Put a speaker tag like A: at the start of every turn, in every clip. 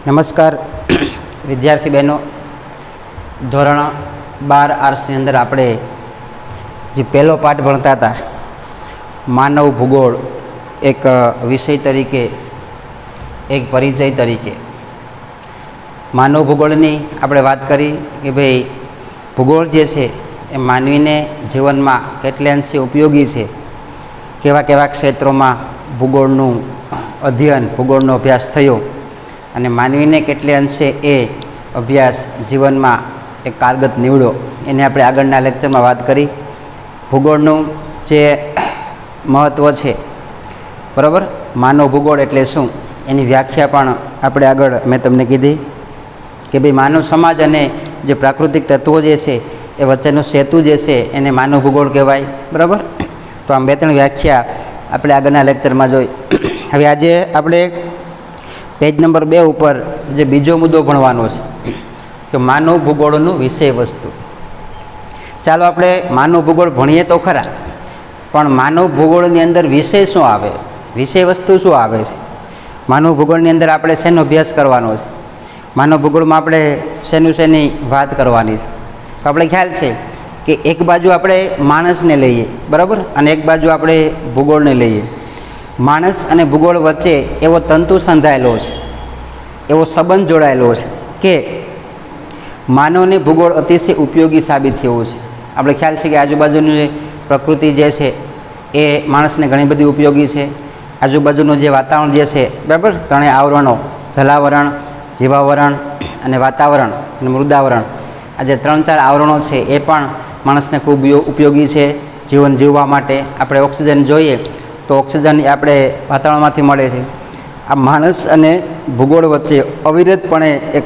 A: નમસ્કાર વિદ્યાર્થી બહેનો, ધોરણ 12 આર્ટ્સની અંદર આપણે જે પહેલો પાઠ ભણતા હતા માનવ ભૂગોળ, એક વિષય તરીકે, એક પરિચય તરીકે માનવ ભૂગોળની આપણે વાત કરી કે ભાઈ ભૂગોળ જે છે એ માનવીને જીવનમાં કેટલે અંશે ઉપયોગી છે, કેવા કેવા ક્ષેત્રોમાં ભૂગોળનું અધ્યયન, ભૂગોળનો અભ્યાસ થયો અને માનવીને કેટલે અંશે એ અભ્યાસ જીવનમાં એક કારગત નીવડ્યો, એને આપણે આગળના લેક્ચરમાં વાત કરી. ભૂગોળનું જે મહત્ત્વ છે, બરાબર, માનવ ભૂગોળ એટલે શું એની વ્યાખ્યા પણ આપણે આગળ મેં તમને કીધી કે ભાઈ માનવ સમાજ અને જે પ્રાકૃતિક તત્વો જે છે એ વચ્ચેનો સેતુ જે છે એને માનવ ભૂગોળ કહેવાય. બરાબર, તો આમ 2-3 વ્યાખ્યા આપણે આગળના લેક્ચરમાં જોઈ. હવે આજે આપણે પેજ નંબર 2 ઉપર જે બીજો મુદ્દો ભણવાનો છે કે માનવ ભૂગોળનું વિષય વસ્તુ. ચાલો આપણે માનવ ભૂગોળ ભણીએ તો ખરા, પણ માનવ ભૂગોળની અંદર વિષય શું આવે, વિષય વસ્તુ શું આવે છે? માનવ ભૂગોળની અંદર આપણે શેનો અભ્યાસ કરવાનો છે? માનવ ભૂગોળમાં આપણે શેની વાત કરવાની છે? તો આપણે ખ્યાલ છે કે એક બાજુ આપણે માણસને લઈએ, બરાબર, અને એક બાજુ આપણે ભૂગોળને લઈએ. માણસ અને ભૂગોળ વચ્ચે એવો તંતુ સંધાયેલો છે, એવો સંબંધ જોડાયેલો છે કે માનવને ભૂગોળ અતિશય ઉપયોગી સાબિત થયું છે. આપણે ખ્યાલ છે કે આજુબાજુની જે પ્રકૃતિ જે છે એ માણસને ઘણી બધી ઉપયોગી છે. આજુબાજુનું જે વાતાવરણ જે છે, બરાબર, ત્રણેય આવરણો, જલાવરણ, જીવાવરણ અને વાતાવરણ અને મૃદાવરણ, આ જે 3-4 આવરણો છે એ પણ માણસને ખૂબ ઉપયોગી છે જીવન જીવવા માટે. આપણે ઓક્સિજન જોઈએ તો ઓક્સિજન આપણે વાતાવરણમાંથી મળે છે. આ માણસ અને ભૂગોળ વચ્ચે અવિરતપણે એક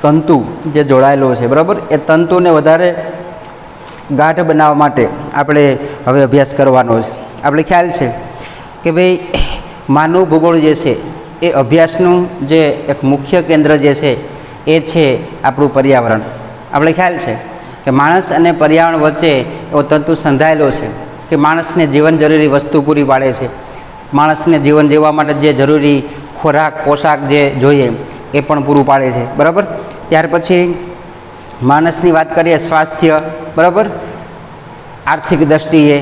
A: તંતુ જે જોડાયેલો છે, બરાબર, એ તંતુને વધારે ગાઢ બનાવવા માટે આપણે હવે અભ્યાસ કરવાનો છે. આપણે ખ્યાલ છે કે ભાઈ માનવ ભૂગોળ જે છે એ અભ્યાસનું જે એક મુખ્ય કેન્દ્ર જે છે એ છે આપણું પર્યાવરણ. આપણે ખ્યાલ છે કે માણસ અને પર્યાવરણ વચ્ચે એવો તંતુ સંધાયેલો છે કે માણસને જીવન જરૂરી વસ્તુ પૂરી પાડે છે. માણસને જીવન જીવવા માટે જે જરૂરી ખોરાક, પોશાક જે જોઈએ એ પણ પૂરું પાડે છે. બરાબર, ત્યાર પછી માણસની વાત કરીએ, સ્વાસ્થ્ય, બરાબર, આર્થિક દૃષ્ટિએ,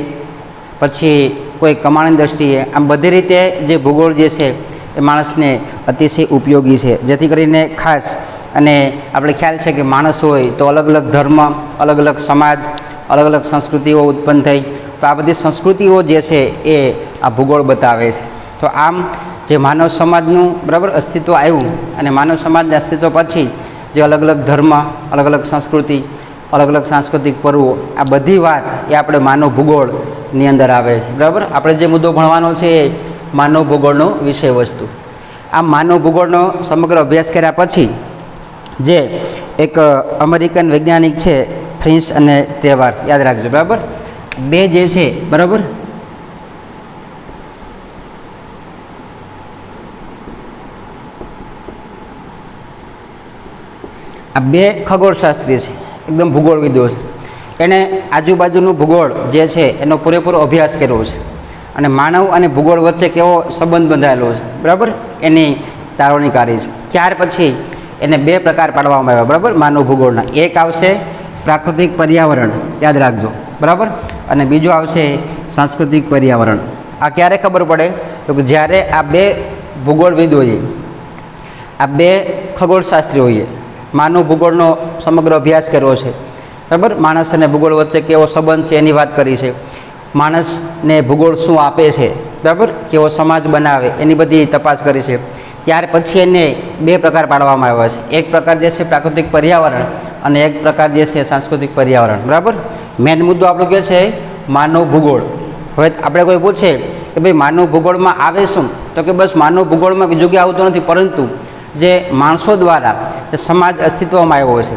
A: પછી કોઈ કમાણી દૃષ્ટિએ, આમ બધી રીતે જે ભૂગોળ જે છે એ માણસને અતિશય ઉપયોગી છે. જેથી કરીને ખાસ અને આપણે ખ્યાલ છે કે માણસ હોય તો અલગ અલગ ધર્મ, અલગ અલગ સમાજ, અલગ અલગ સંસ્કૃતિઓ ઉત્પન્ન થઈ, તો આ બધી સંસ્કૃતિઓ જે છે એ આ ભૂગોળ બતાવે છે. તો આમ જે માનવ સમાજનું, બરાબર, અસ્તિત્વ આવ્યું અને માનવ સમાજના અસ્તિત્વ પછી જે અલગ અલગ ધર્મ, અલગ અલગ સંસ્કૃતિ, અલગ અલગ સાંસ્કૃતિક પર્વો, આ બધી વાત એ આપણે માનવ ભૂગોળની અંદર આવે છે. બરાબર, આપણે જે મુદ્દો ભણવાનો છે એ માનવ ભૂગોળનો વિષય વસ્તુ. આ માનવ ભૂગોળનો સમગ્ર અભ્યાસ કર્યા પછી જે એક અમેરિકન વૈજ્ઞાનિક છે, ફ્રિન્સ અને ટેવાર, યાદ રાખજો, બરાબર, બે જે છે, બરાબર, આ બે ખગોળશાસ્ત્રી છે, એકદમ ભૂગોળવિદો છે. એણે આજુબાજુનું ભૂગોળ જે છે એનો પૂરેપૂરો અભ્યાસ કર્યો છે અને માનવ અને ભૂગોળ વચ્ચે કેવો સંબંધ બંધાયેલો છે, બરાબર, એની તારવણી કરી છે. ત્યાર પછી એને 2 પ્રકાર પાડવામાં આવ્યા, બરાબર, માનવ ભૂગોળના. એક આવશે પ્રાકૃતિક પર્યાવરણ, યાદ રાખજો, બરાબર, અને બીજું આવશે સાંસ્કૃતિક પર્યાવરણ. આ ક્યારે ખબર પડે તો કે જ્યારે આ 2 ભૂગોળવિદોએ, આ 2 ખગોળશાસ્ત્રીઓએ માનવ ભૂગોળનો સમગ્ર અભ્યાસ કર્યો છે, બરાબર, માણસ અને ભૂગોળ વચ્ચે કેવો સંબંધ છે એની વાત કરી છે, માણસને ભૂગોળ શું આપે છે, બરાબર, કેવો સમાજ બનાવે એની બધી તપાસ કરી છે. ત્યાર પછી એને 2 પ્રકાર પાડવામાં આવ્યા છે. એક પ્રકાર જે છે પ્રાકૃતિક પર્યાવરણ અને એક પ્રકાર જે છે સાંસ્કૃતિક પર્યાવરણ. બરાબર, મેન મુદ્દો આપણો કે છે માનવ ભૂગોળ. હવે આપણે કોઈ પૂછે કે ભાઈ માનવ ભૂગોળમાં આવે શું, તો કે બસ માનવ ભૂગોળમાં બીજું કંઈ આવતું નથી, પરંતુ જે માણસો દ્વારા જે સમાજ અસ્તિત્વમાં આવ્યો છે,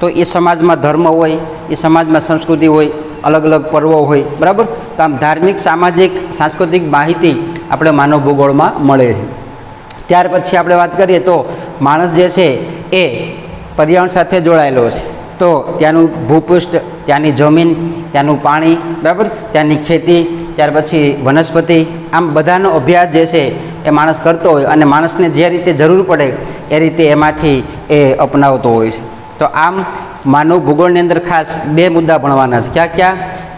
A: તો એ સમાજમાં ધર્મ હોય, એ સમાજમાં સંસ્કૃતિ હોય, અલગ અલગ પર્વો હોય, બરાબર, તો આમ ધાર્મિક, સામાજિક, સાંસ્કૃતિક માહિતી આપણે માનવ ભૂગોળમાં મળે છે. ત્યાર પછી આપણે વાત કરીએ તો માણસ જે છે એ પર્યાવરણ સાથે જોડાયેલો છે, તો ત્યાંનું ભૂપૃષ્ઠ, ત્યાંની જમીન, ત્યાંનું પાણી, બરાબર, ત્યાંની ખેતી, ત્યાર પછી વનસ્પતિ, આમ બધાનો અભ્યાસ જે છે એ માણસ કરતો હોય અને માણસને જે રીતે જરૂર પડે એ રીતે એમાંથી એ અપનાવતો હોય છે. તો આમ માનવ ભૂગોળની અંદર ખાસ બે મુદ્દા ભણવાના છે. ક્યાં ક્યાં?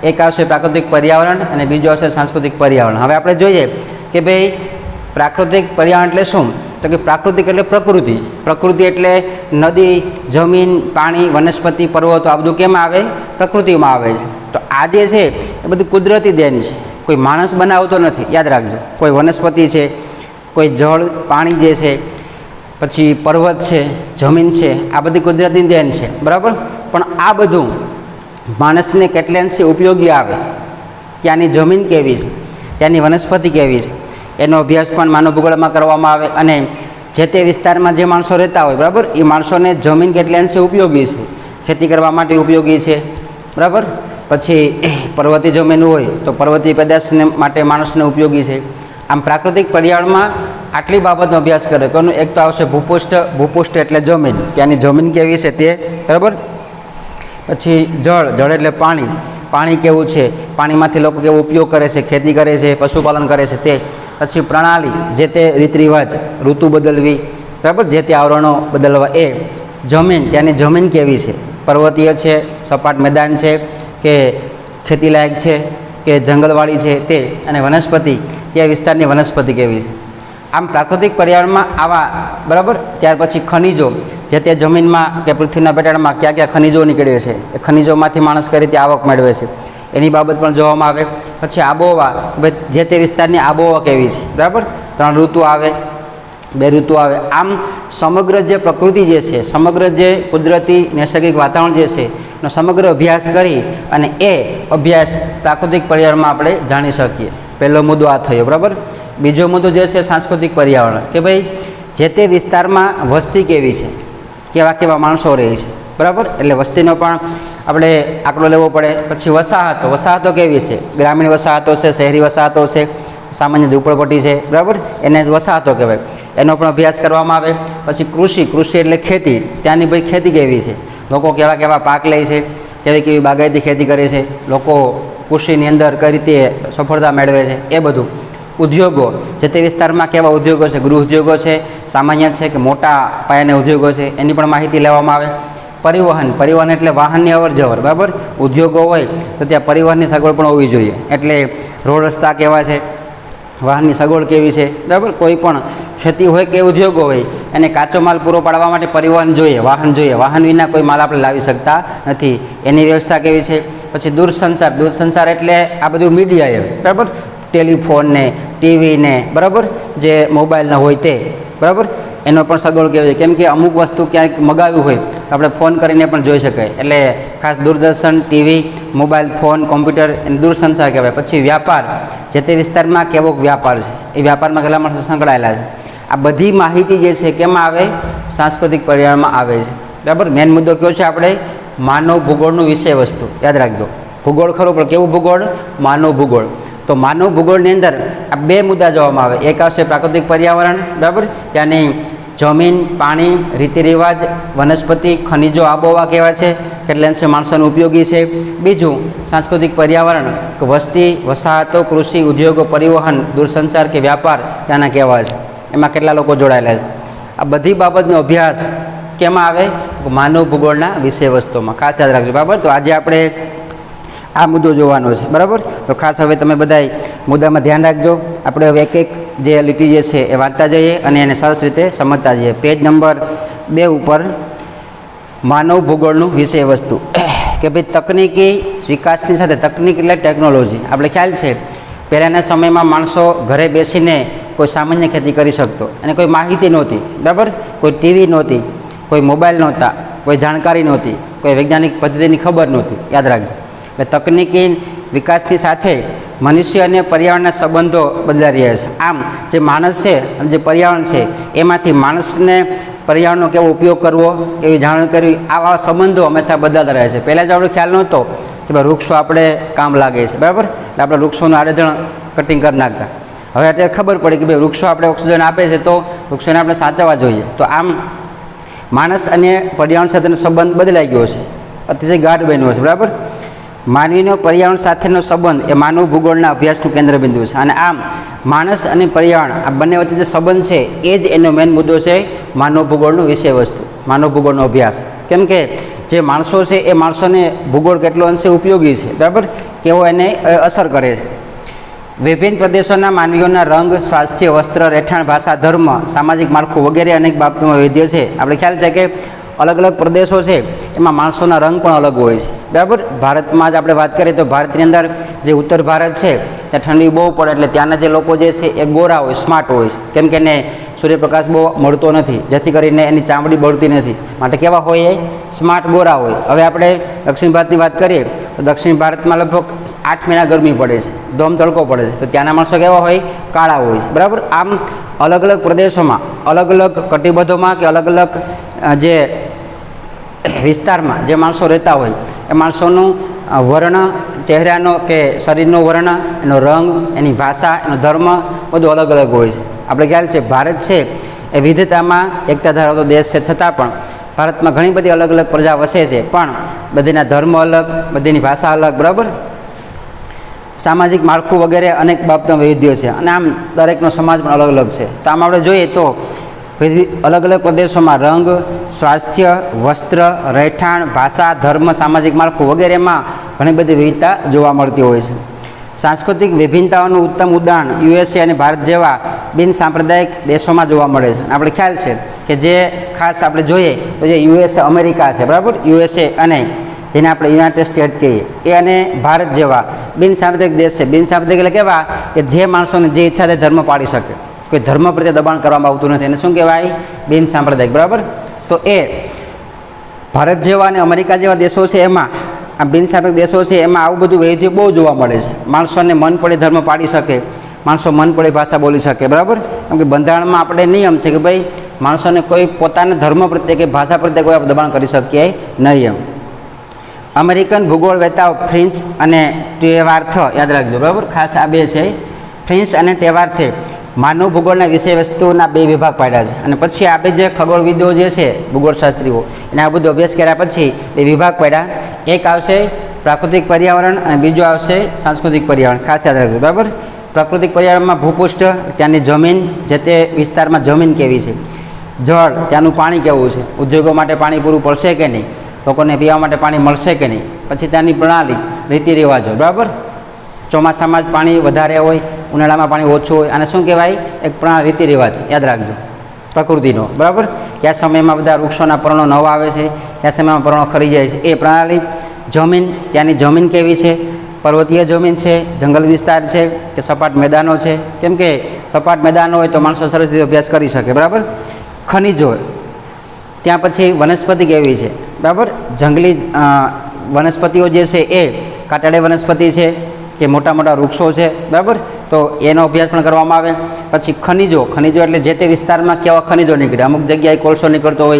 A: એક આવશે પ્રાકૃતિક પર્યાવરણ અને બીજો આવશે સાંસ્કૃતિક પર્યાવરણ. હવે આપણે જોઈએ કે ભાઈ પ્રાકૃતિક પર્યાવરણ એટલે શું? તો કે પ્રાકૃતિક એટલે પ્રકૃતિ. પ્રકૃતિ એટલે નદી, જમીન, પાણી, વનસ્પતિ, પર્વતો, આ બધું કેમાં આવે? પ્રકૃતિમાં આવે છે. તો આ જે છે એ બધું કુદરતી દેન છે, કોઈ માણસ બનાવતો નથી, યાદ રાખજો. કોઈ વનસ્પતિ છે, કોઈ જળ પાણી જે છે, પછી પર્વત છે, જમીન છે, આ બધી કુદરતી દેન છે, બરાબર. પણ આ બધું માણસને કેટલે અંશે ઉપયોગી આવે, ત્યાંની જમીન કેવી છે, ત્યાંની વનસ્પતિ કેવી છે, એનો અભ્યાસ પણ માનવ ભૂગોળમાં કરવામાં આવે. અને જે તે વિસ્તારમાં જે માણસો રહેતા હોય, બરાબર, એ માણસોને જમીન કેટલે અંશે ઉપયોગી છે, ખેતી કરવા માટે ઉપયોગી છે, બરાબર. પછી પર્વતીય જમીન હોય તો પર્વતીય પેદાશને માટે માણસને ઉપયોગી છે. આમ પ્રાકૃતિક પર્યાવરણમાં આટલી બાબતનો અભ્યાસ કરે. કોનું? એક તો આવશે ભૂપૃષ્ઠ. ભૂપૃષ્ઠ એટલે જમીન, ત્યાંની જમીન કેવી છે તે, બરાબર. પછી જળ. જળ એટલે પાણી. પાણી કેવું છે, પાણીમાંથી લોકો કેવો ઉપયોગ કરે છે, ખેતી કરે છે, પશુપાલન કરે છે તે. પછી પ્રણાલી, જે તે રીત રિવાજ, ઋતુ બદલવી, બરાબર, જે તે આવરણો બદલવા. એ જમીન, ત્યાંની જમીન કેવી છે, પર્વતીય છે, સપાટ મેદાન છે કે ખેતીલાયક છે કે જંગલવાળી છે તે. અને વનસ્પતિ, તે વિસ્તારની વનસ્પતિ કેવી છે. આમ પ્રાકૃતિક પર્યાવરણમાં આવા, બરાબર. ત્યાર પછી ખનિજો, જે તે જમીનમાં કે પૃથ્વીના પેટાળમાં ક્યાં ક્યાં ખનિજો નીકળે છે, એ ખનિજોમાંથી માણસ કઈ રીતે આવક મેળવે છે, એની બાબત પણ જોવામાં આવે. પછી આબોહવા, જે તે વિસ્તારની આબોહવા કેવી છે, બરાબર. 3 ઋતુ આવે, 2 ઋતુ આવે. આમ સમગ્ર જે પ્રકૃતિ જે છે, સમગ્ર જે કુદરતી નૈસર્ગિક વાતાવરણ જે છે એનો સમગ્ર અભ્યાસ કરી અને એ અભ્યાસ પ્રાકૃતિક પર્યાવરણમાં આપણે જાણી શકીએ. પહેલો મુદ્દો આ થયો, બરાબર. બીજો મુદ્દો જે છે સાંસ્કૃતિક પર્યાવરણ, કે ભાઈ જે તે વિસ્તારમાં વસ્તી કેવી છે, કેવા કેવા માણસો રહે છે, બરાબર. એટલે વસ્તીનો પણ આપણે આંકડો લેવો પડે. પછી વસાહતો. વસાહતો કેવી છે, ગ્રામીણ વસાહતો છે, શહેરી વસાહતો છે, સામાન્ય ઝૂંપડપટ્ટી છે, બરાબર, એને વસાહતો કહેવાય. એનો પણ અભ્યાસ કરવામાં આવે. પછી કૃષિ. કૃષિ એટલે ખેતી, ત્યાંની ભાઈ ખેતી કેવી છે, લોકો કેવા કેવા પાક લે છે, કેવી કેવી બાગાયતી ખેતી કરે છે, લોકો કૃષિની અંદર કઈ રીતે સફળતા મેળવે છે, એ બધું. ઉદ્યોગો, જે તે વિસ્તારમાં કેવા ઉદ્યોગો છે, ગૃહ ઉદ્યોગો છે, સામાન્ય છે કે મોટા પાયાના ઉદ્યોગો છે, એની પણ માહિતી લેવામાં આવે. પરિવહન. પરિવહન એટલે વાહનની અવર જવર, બરાબર. ઉદ્યોગો હોય તો ત્યાં પરિવહનની સગવડ પણ હોવી જોઈએ. એટલે રોડ રસ્તા કેવા છે, વાહનની સગવડ કેવી છે, બરાબર. કોઈ પણ ખેતી હોય કે ઉદ્યોગો હોય, એને કાચો માલ પૂરો પાડવા માટે પરિવહન જોઈએ, વાહન જોઈએ. વાહન વિના કોઈ માલ આપણે લાવી શકતા નથી, એની વ્યવસ્થા કેવી છે. પછી દૂરસંચાર. દૂરસંચાર એટલે આ બધું મીડિયા, બરાબર, ટેલિફોન ને, ટીવી ને, બરાબર, જે મોબાઈલના હોય તે, બરાબર, એનો પણ સગવડ કહેવાય. કેમ કે અમુક વસ્તુ ક્યાંક મગાવ્યું હોય તો આપણે ફોન કરીને પણ જોઈ શકાય. એટલે ખાસ Doordarshan, TV, mobile phone, computer એને દૂરસંચાર કહેવાય. પછી વ્યાપાર. જે તે વિસ્તારમાં કેવો વ્યાપાર છે, એ વ્યાપારમાં કેટલા માણસો સંકળાયેલા છે, આ બધી માહિતી જે છે કેમાં આવે? સાંસ્કૃતિક પર્યાવરણમાં આવે છે, બરાબર. મેન મુદ્દો કયો છે આપણે? માનવ ભૂગોળનું વિષય વસ્તુ. યાદ રાખજો, ભૂગોળ ખરું, પણ કેવું ભૂગોળ? માનવ ભૂગોળ. તો માનવ ભૂગોળની અંદર આ 2 મુદ્દા જોવામાં આવે. એક આવશે પ્રાકૃતિક પર્યાવરણ, બરાબર, ત્યાંની જમીન, પાણી, રીતિ રિવાજ, વનસ્પતિ, ખનિજો, આબોહવા કેવા છે, કેટલા અંશે માણસોને ઉપયોગી છે. બીજું સાંસ્કૃતિક પર્યાવરણ, કે વસ્તી, વસાહતો, કૃષિ, ઉદ્યોગો, પરિવહન, દૂરસંચાર કે વ્યાપાર ત્યાંના કેવા છે, એમાં કેટલા લોકો જોડાયેલા છે. આ બધી બાબતનો અભ્યાસ કેમાં આવે? માનવ ભૂગોળના વિષય વસ્તુમાં. ખાસ યાદ રાખજો, બરાબર. તો આજે આપણે આ મુદ્દો જોવાનો છે, બરાબર. તો ખાસ હવે તમે બધાય મુદ્દામાં ધ્યાન રાખજો. આપણે હવે એક એક જે લીટી જે છે એ વાંચતા જઈએ અને એને સરસ રીતે સમજતા જઈએ. પેજ નંબર 2 ઉપર માનવ ભૂગોળનું વિષય વસ્તુ, કે ભાઈ તકનીકી વિકાસની સાથે, તકનિક એટલે ટેકનોલોજી. આપણે ખ્યાલ છે પહેલાંના સમયમાં માણસો ઘરે બેસીને કોઈ સામાન્ય ખેતી કરી શકતો, અને કોઈ માહિતી નહોતી, બરાબર, કોઈ ટીવી નહોતી, કોઈ મોબાઈલ નહોતા, કોઈ જાણકારી નહોતી, કોઈ વૈજ્ઞાનિક પદ્ધતિની ખબર નહોતી. યાદ રાખજો. એટલે તકનીકી વિકાસની સાથે મનુષ્ય અને પર્યાવરણના સંબંધો બદલાઈ રહ્યા છે. આમ જે માણસ છે અને જે પર્યાવરણ છે, એમાંથી માણસને પર્યાવરણનો કેવો ઉપયોગ કરવો, કેવી જાણ કરવી, આવા સંબંધો હંમેશા બદલાતા રહે છે. પહેલાં જ આપણે ખ્યાલ નહોતો કે ભાઈ વૃક્ષો આપણે કામ લાગે છે, બરાબર, એટલે આપણે વૃક્ષોનું આડેધણ કટિંગ કરી નાખતા. હવે અત્યારે ખબર પડી કે ભાઈ વૃક્ષો આપણે ઓક્સિજન આપે છે, તો વૃક્ષોને આપણે સાચવવા જોઈએ. તો આમ માણસ અને પર્યાવરણ સાથેનો સંબંધ બદલાઈ ગયો છે, અતિશય ગાઢ બન્યો છે, બરાબર. માનવીનો પર્યાવરણ સાથેનો સંબંધ એ માનવ ભૂગોળના અભ્યાસનું કેન્દ્રબિંદુ છે અને આમ માણસ અને પર્યાવરણ આ બંને વચ્ચે જે સંબંધ છે એ જ એનો મેઇન મુદ્દો છે માનવ ભૂગોળનો વિષય વસ્તુ, માનવ ભૂગોળનો અભ્યાસ. કેમ કે જે માણસો છે એ માણસોને ભૂગોળ કેટલો અંશે ઉપયોગી છે, બરાબર, કેવો એને અસર કરે છે. વિભિન્ન પ્રદેશોના માનવીઓના રંગ, સ્વાસ્થ્ય, વસ્ત્ર, રહેઠાણ, ભાષા, ધર્મ, સામાજિક માળખું વગેરે અનેક બાબતોમાં વૈવિધ્ય છે. આપણે ખ્યાલ છે કે અલગ અલગ પ્રદેશો છે એમાં માણસોના રંગ પણ અલગ હોય છે, બરાબર. ભારતમાં જ આપણે વાત કરીએ તો ભારતની અંદર જે ઉત્તર ભારત છે ત્યાં ઠંડી બહુ પડે એટલે ત્યાંના જે લોકો જે છે એ ગોરા હોય, સ્માર્ટ હોય છે, કેમ કે એને સૂર્યપ્રકાશ બહુ મળતો નથી, જેથી કરીને એની ચામડી બળતી નથી, માટે કેવા હોય એ સ્માર્ટ ગોરા હોય. હવે આપણે દક્ષિણ ભારતની વાત કરીએ તો દક્ષિણ ભારતમાં લગભગ 8 મહિના ગરમી પડે છે, ધોમ તડકો પડે છે, તો ત્યાંના માણસો કેવા હોય, કાળા હોય છે, બરાબર. આમ અલગ અલગ પ્રદેશોમાં, અલગ અલગ કટિબદ્ધોમાં કે અલગ અલગ જે વિસ્તારમાં જે માણસો રહેતા હોય એ માણસોનું વર્ણ, ચહેરાનો કે શરીરનો વર્ણ, એનો રંગ, એની ભાષા, એનો ધર્મ બધું અલગ અલગ હોય છે. આપણે ખ્યાલ છે ભારત છે એ વિવિધતામાં એકતા ધરાવતો દેશ છે, છતાં પણ ભારતમાં ઘણી બધી અલગ અલગ પ્રજા વસે છે, પણ બધીના ધર્મ અલગ, બધીની ભાષા અલગ, બરાબર. સામાજિક માળખું વગેરે અનેક બાબતોમાં વૈવિધ્ય છે અને આમ દરેકનો સમાજ પણ અલગ અલગ છે. તો આમ આપણે જોઈએ તો અલગ અલગ પ્રદેશોમાં રંગ, સ્વાસ્થ્ય, વસ્ત્ર, રહેઠાણ, ભાષા, ધર્મ, સામાજિક માળખું વગેરેમાં ઘણી બધી વિવિધતા જોવા મળતી હોય છે. સાંસ્કૃતિક વિભિન્નતાઓનું ઉત્તમ ઉદાહરણ USA અને ભારત જેવા બિન સાંપ્રદાયિક દેશોમાં જોવા મળે છે. આપણે ખ્યાલ છે કે જે ખાસ આપણે જોઈએ તો જે USA અમેરિકા છે, બરાબર, USA અને જેને આપણે યુનાઇટેડ સ્ટેટ કહીએ એ અને ભારત જેવા બિન સાંપ્રદાયિક દેશ છે. બિન સાંપ્રદાયિક એટલે કેવા કે જે માણસોને જે ઈચ્છા તે ધર્મ પાળી શકે, કોઈ ધર્મ પ્રત્યે દબાણ કરવામાં આવતું નથી, એને શું કહેવાય, બિન સાંપ્રદાયિક, બરાબર. તો એ ભારત જેવા અને અમેરિકા જેવા દેશો છે એમાં, આ બિન સાંપ્રદાયિક દેશો છે એમાં આવું બધું વૈવિધ્ય બહુ જોવા મળે છે. માણસોને મન પડે ધર્મ પાડી શકે, માણસો મન પડે ભાષા બોલી શકે, બરાબર. કેમ કે બંધારણમાં આપણે નિયમ છે કે ભાઈ માણસોને કોઈ પોતાના ધર્મ પ્રત્યે કે ભાષા પ્રત્યે કોઈ આપણે દબાણ કરી શકીએ નહીં એમ. અમેરિકન ભૂગોળ વેતાઓ ફ્રિન્ચ અને ટેવાર્થ યાદ રાખજો, બરાબર. ખાસ આ બે છે, ફ્રિન્ચ અને ટેવાર્થે માનવ ભૂગોળના વિષય વસ્તુના 2 વિભાગ પાડ્યા છે અને પછી આપણે જે ખગોળવિદો જે છે, ભૂગોળશાસ્ત્રીઓ, એને આ બધું અભ્યાસ કર્યા પછી 2 વિભાગ પાડ્યા. એક આવશે પ્રાકૃતિક પર્યાવરણ અને બીજો આવશે સાંસ્કૃતિક પર્યાવરણ. ખાસ યાદ રાખજો, બરાબર. પ્રાકૃતિક પર્યાવરણમાં ભૂપૃષ્ઠ, ત્યાંની જમીન, જે તે વિસ્તારમાં જમીન કેવી છે, જળ, ત્યાંનું પાણી કેવું છે, ઉદ્યોગો માટે પાણી પૂરું પડશે કે નહીં, લોકોને પીવા માટે પાણી મળશે કે નહીં, પછી ત્યાંની પ્રણાલી, રીતિ રિવાજો, બરાબર. ચોમાસામાં જ પાણી વધારે હોય, ઉનાળામાં પાણી ઓછું હોય, અને શું કહેવાય, એક પ્રણાલી, રીતિ રિવાજ યાદ રાખજો પ્રકૃતિનો, બરાબર. કયા સમયમાં બધા વૃક્ષોના પર્ણો નવા આવે છે, કયા સમયમાં પર્ણો ખરી જાય છે, એ પ્રણાલી. જમીન, ત્યાંની જમીન કેવી છે, પર્વતીય જમીન છે, જંગલ વિસ્તાર છે કે સપાટ મેદાનો છે, કેમ કે સપાટ મેદાનો હોય તો માણસો સરસ રીતે અભ્યાસ કરી શકે, બરાબર. ખનિજો, ત્યાં પછી વનસ્પતિ કેવી છે, બરાબર. જંગલી વનસ્પતિઓ જે છે એ કાંટાળી વનસ્પતિ છે કે મોટા મોટા વૃક્ષો છે, બરાબર, તો એનો અભ્યાસ પણ કરવામાં આવે. પછી ખનિજો, ખનિજો એટલે જે તે વિસ્તારમાં કેવા ખનિજો નીકળે, અમુક જગ્યાએ કોલસો નીકળતો હોય,